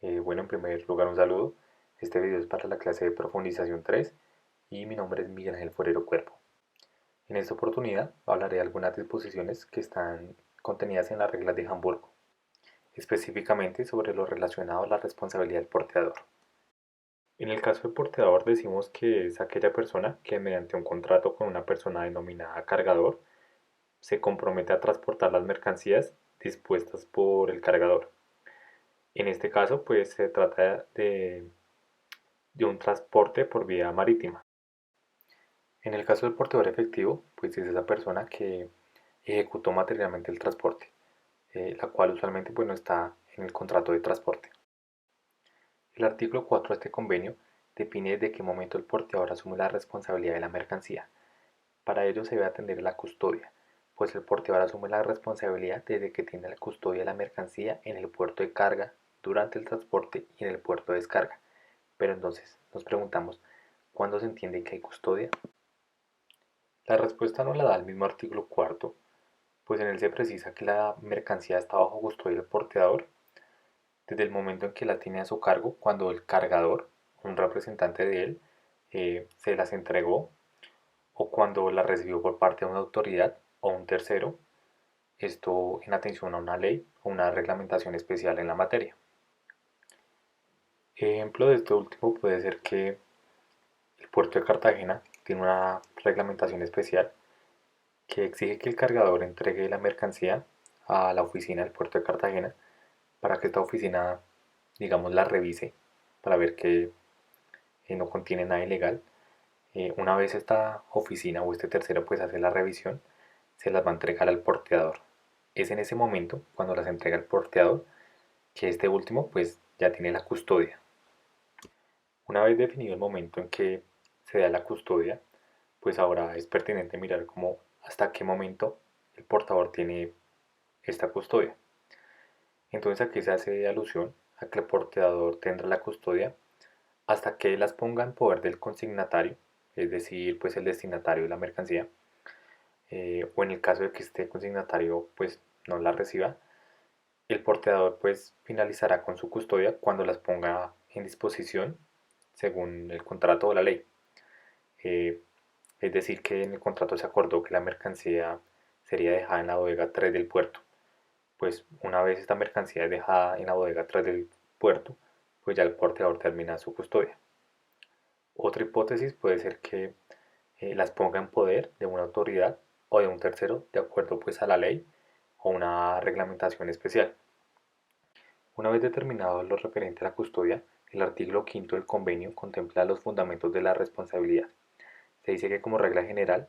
Bueno, en primer lugar un saludo. Este video es para la clase de profundización 3 y mi nombre es Miguel Ángel Forero Cuervo. En esta oportunidad hablaré de algunas disposiciones que están contenidas en las reglas de Hamburgo, específicamente sobre lo relacionado a la responsabilidad del porteador. En el caso del porteador decimos que es aquella persona que mediante un contrato con una persona denominada cargador se compromete a transportar las mercancías dispuestas por el cargador. En este caso, pues se trata de un transporte por vía marítima. En el caso del portador efectivo, pues es esa persona que ejecutó materialmente el transporte, la cual usualmente pues no está en el contrato de transporte. El artículo 4 de este convenio define desde qué momento el porteador asume la responsabilidad de la mercancía. Para ello se debe atender a la custodia, pues el porteador asume la responsabilidad desde que tiene la custodia de la mercancía en el puerto de carga, durante el transporte y en el puerto de descarga. Pero entonces nos preguntamos, ¿cuándo se entiende que hay custodia? La respuesta nos la da el mismo artículo cuarto, pues en él se precisa que la mercancía está bajo custodia del porteador desde el momento en que la tiene a su cargo, cuando el cargador, un representante de él, se las entregó o cuando la recibió por parte de una autoridad o un tercero, esto en atención a una ley o una reglamentación especial en la materia. Ejemplo de esto último puede ser que el puerto de Cartagena tiene una reglamentación especial que exige que el cargador entregue la mercancía a la oficina del puerto de Cartagena para que esta oficina, digamos, la revise para ver que no contiene nada ilegal. Una vez esta oficina o este tercero pues hace la revisión, se las va a entregar al porteador. Es en ese momento, cuando las entrega el porteador, que este último pues ya tiene la custodia. Una vez definido el momento en que se da la custodia, pues ahora es pertinente mirar cómo hasta qué momento el portador tiene esta custodia. Entonces aquí se hace alusión a que el porteador tendrá la custodia hasta que las ponga en poder del consignatario, es decir, pues el destinatario de la mercancía, o en el caso de que este consignatario pues no la reciba, el porteador pues finalizará con su custodia cuando las ponga en disposición según el contrato o la ley. Eh, es decir, que en el contrato se acordó que la mercancía sería dejada en la bodega 3 del puerto. Pues una vez esta mercancía es dejada en la bodega 3 del puerto, pues ya el porteador termina su custodia. Otra hipótesis puede ser que las ponga en poder de una autoridad o de un tercero de acuerdo pues a la ley o una reglamentación especial. Una vez determinado lo referente a la custodia, el artículo quinto del convenio contempla los fundamentos de la responsabilidad. Se dice que como regla general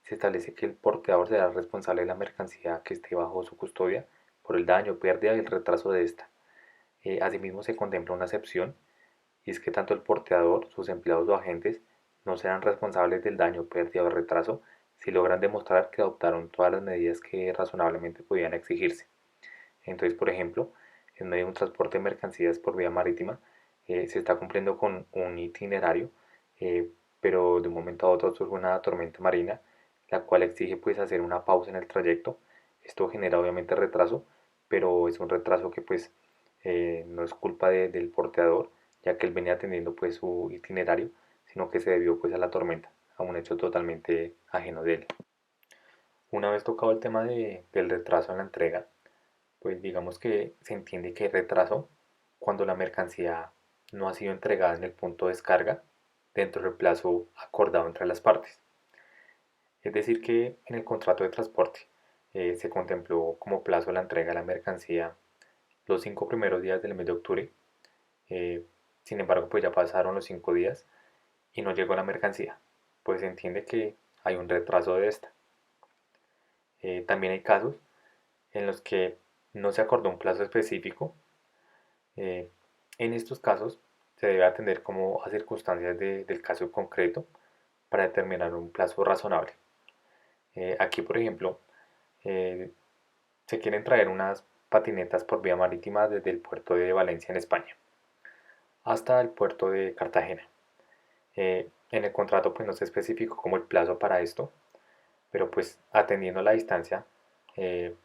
se establece que el porteador será responsable de la mercancía que esté bajo su custodia por el daño, pérdida y el retraso de esta. Asimismo se contempla una excepción y es que tanto el porteador, sus empleados o agentes no serán responsables del daño, pérdida o retraso si logran demostrar que adoptaron todas las medidas que razonablemente podían exigirse. Entonces, por ejemplo, en medio de un transporte de mercancías por vía marítima, se está cumpliendo con un itinerario, eh, pero de un momento a otro surge una tormenta marina, la cual exige pues hacer una pausa en el trayecto. Esto genera obviamente retraso, pero es un retraso que pues no es culpa del porteador, ya que él venía atendiendo pues su itinerario, sino que se debió pues a la tormenta, a un hecho totalmente ajeno de él. Una vez tocado el tema del retraso en la entrega, pues digamos que se entiende que hay retraso cuando la mercancía no ha sido entregada en el punto de descarga dentro del plazo acordado entre las partes. Es decir, que en el contrato de transporte se contempló como plazo la entrega de la mercancía los 5 primeros días del mes de octubre. eh, Sin embargo, pues ya pasaron los 5 días y no llegó la mercancía. Pues se entiende que hay un retraso de esta. También hay casos en los que no se acordó un plazo específico. Eh, en estos casos se debe atender como a circunstancias del caso concreto para determinar un plazo razonable. Aquí, por ejemplo, eh, se quieren traer unas patinetas por vía marítima desde el puerto de Valencia en España hasta el puerto de Cartagena. En el contrato pues no se especificó como el plazo para esto, pero pues atendiendo a la distancia eh,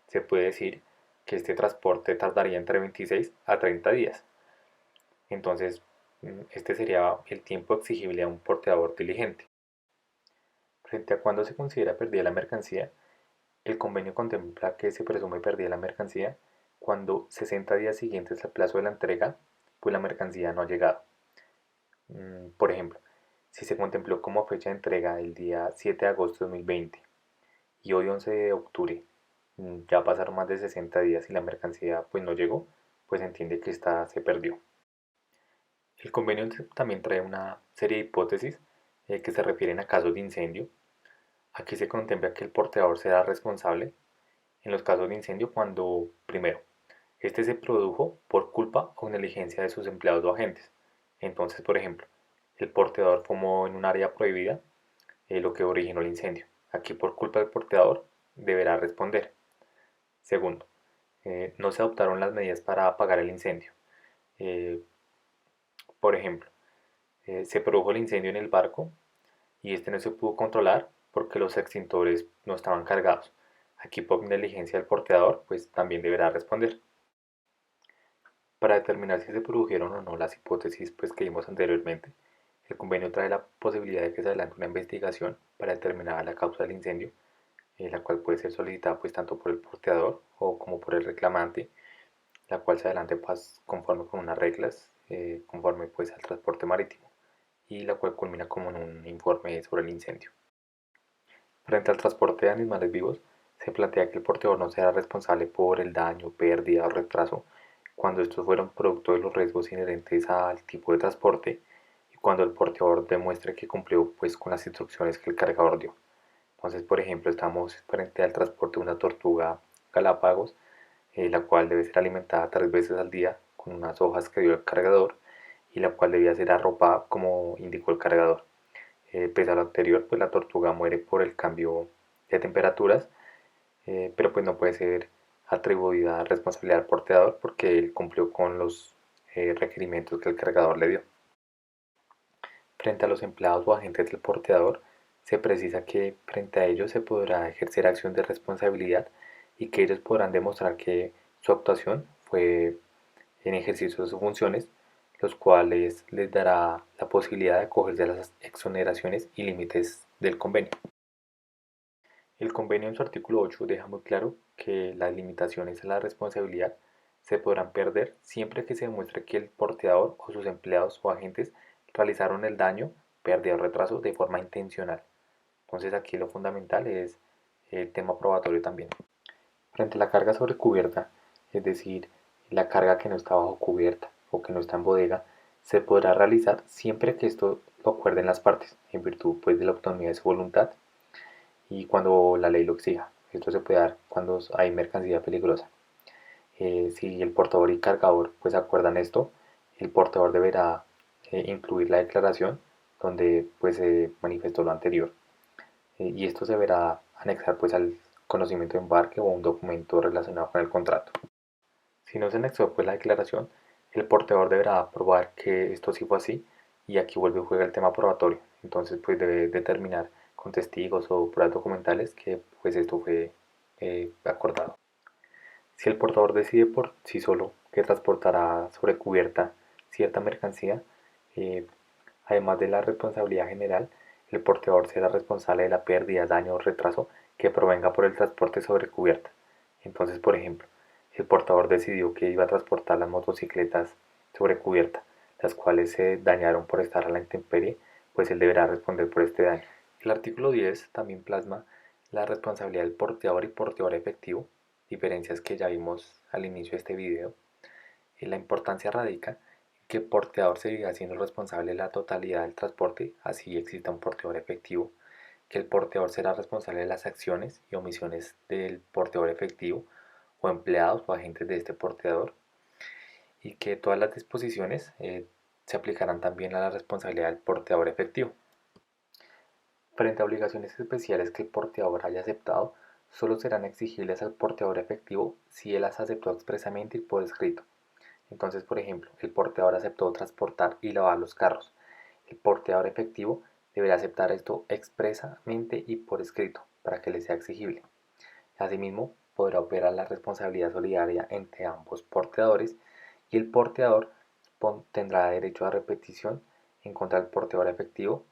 se puede decir que este transporte tardaría entre 26 a 30 días. Entonces, este sería el tiempo exigible a un porteador diligente. Frente a cuando se considera perdida la mercancía, el convenio contempla que se presume perdida la mercancía cuando 60 días siguientes al plazo de la entrega, pues la mercancía no ha llegado. Por ejemplo, si se contempló como fecha de entrega el día 7 de agosto de 2020 y hoy 11 de octubre ya pasaron más de 60 días y la mercancía pues no llegó, pues se entiende que esta se perdió. El convenio también trae una serie de hipótesis que se refieren a casos de incendio. Aquí se contempla que el porteador será responsable en los casos de incendio cuando, primero, este se produjo por culpa o negligencia de sus empleados o agentes. Entonces, por ejemplo, el porteador fumó en un área prohibida, lo que originó el incendio. Aquí por culpa del porteador deberá responder. Segundo, no se adoptaron las medidas para apagar el incendio. Eh, por ejemplo, se produjo el incendio en el barco y este no se pudo controlar porque los extintores no estaban cargados. Aquí por negligencia del porteador, pues también deberá responder. Para determinar si se produjeron o no las hipótesis pues, que vimos anteriormente, el convenio trae la posibilidad de que se adelante una investigación para determinar la causa del incendio, la cual puede ser solicitada pues, tanto por el porteador o como por el reclamante, la cual se adelante pues, conforme con unas reglas, conforme pues, al transporte marítimo, y la cual culmina como en un informe sobre el incendio. Frente al transporte de animales vivos, se plantea que el porteador no será responsable por el daño, pérdida o retraso cuando estos fueron producto de los riesgos inherentes al tipo de transporte y cuando el porteador demuestre que cumplió pues, con las instrucciones que el cargador dio. Entonces, por ejemplo, estamos frente al transporte de una tortuga Galápagos, la cual debe ser alimentada 3 veces al día con unas hojas que dio el cargador y la cual debía ser arropada como indicó el cargador. Pese a lo anterior, pues la tortuga muere por el cambio de temperaturas, pero pues no puede ser atribuida responsabilidad al porteador porque él cumplió con los requerimientos que el cargador le dio. Frente a los empleados o agentes del porteador, se precisa que frente a ellos se podrá ejercer acción de responsabilidad y que ellos podrán demostrar que su actuación fue en ejercicio de sus funciones, los cuales les dará la posibilidad de acogerse a las exoneraciones y límites del convenio. El convenio en su artículo 8 deja muy claro que las limitaciones a la responsabilidad se podrán perder siempre que se demuestre que el porteador o sus empleados o agentes realizaron el daño, pérdida o retraso de forma intencional. Entonces aquí lo fundamental es el tema probatorio también. Frente a la carga sobre cubierta, es decir, la carga que no está bajo cubierta o que no está en bodega, se podrá realizar siempre que esto lo acuerden las partes, en virtud pues, de la autonomía de su voluntad y cuando la ley lo exija. Esto se puede dar cuando hay mercancía peligrosa. Si el portador y cargador pues acuerdan esto, el portador deberá incluir la declaración donde pues se manifestó lo anterior. Y esto se verá anexar pues al conocimiento de embarque o un documento relacionado con el contrato. Si no se anexó pues la declaración, el portador deberá probar que esto sí fue así y aquí vuelve a jugar el tema probatorio. Entonces pues debe determinar con testigos o pruebas documentales que pues esto fue acordado. Si el portador decide por sí solo que transportará sobre cubierta cierta mercancía, eh, además de la responsabilidad general, el portador será responsable de la pérdida, daño o retraso que provenga por el transporte sobre cubierta. Entonces, por ejemplo, si el portador decidió que iba a transportar las motocicletas sobre cubierta, las cuales se dañaron por estar a la intemperie, pues él deberá responder por este daño. El artículo 10 también plasma la responsabilidad del porteador y porteador efectivo, diferencias que ya vimos al inicio de este video. La importancia radica en que el porteador seguirá siendo responsable de la totalidad del transporte, así exista un porteador efectivo, que el porteador será responsable de las acciones y omisiones del porteador efectivo o empleados o agentes de este porteador, y que todas las disposiciones se aplicarán también a la responsabilidad del porteador efectivo. Frente a obligaciones especiales que el porteador haya aceptado, solo serán exigibles al porteador efectivo si él las aceptó expresamente y por escrito. Entonces, por ejemplo, el porteador aceptó transportar y lavar los carros. El porteador efectivo deberá aceptar esto expresamente y por escrito para que le sea exigible. Asimismo, podrá operar la responsabilidad solidaria entre ambos porteadores y el porteador tendrá derecho a repetición en contra del portador efectivo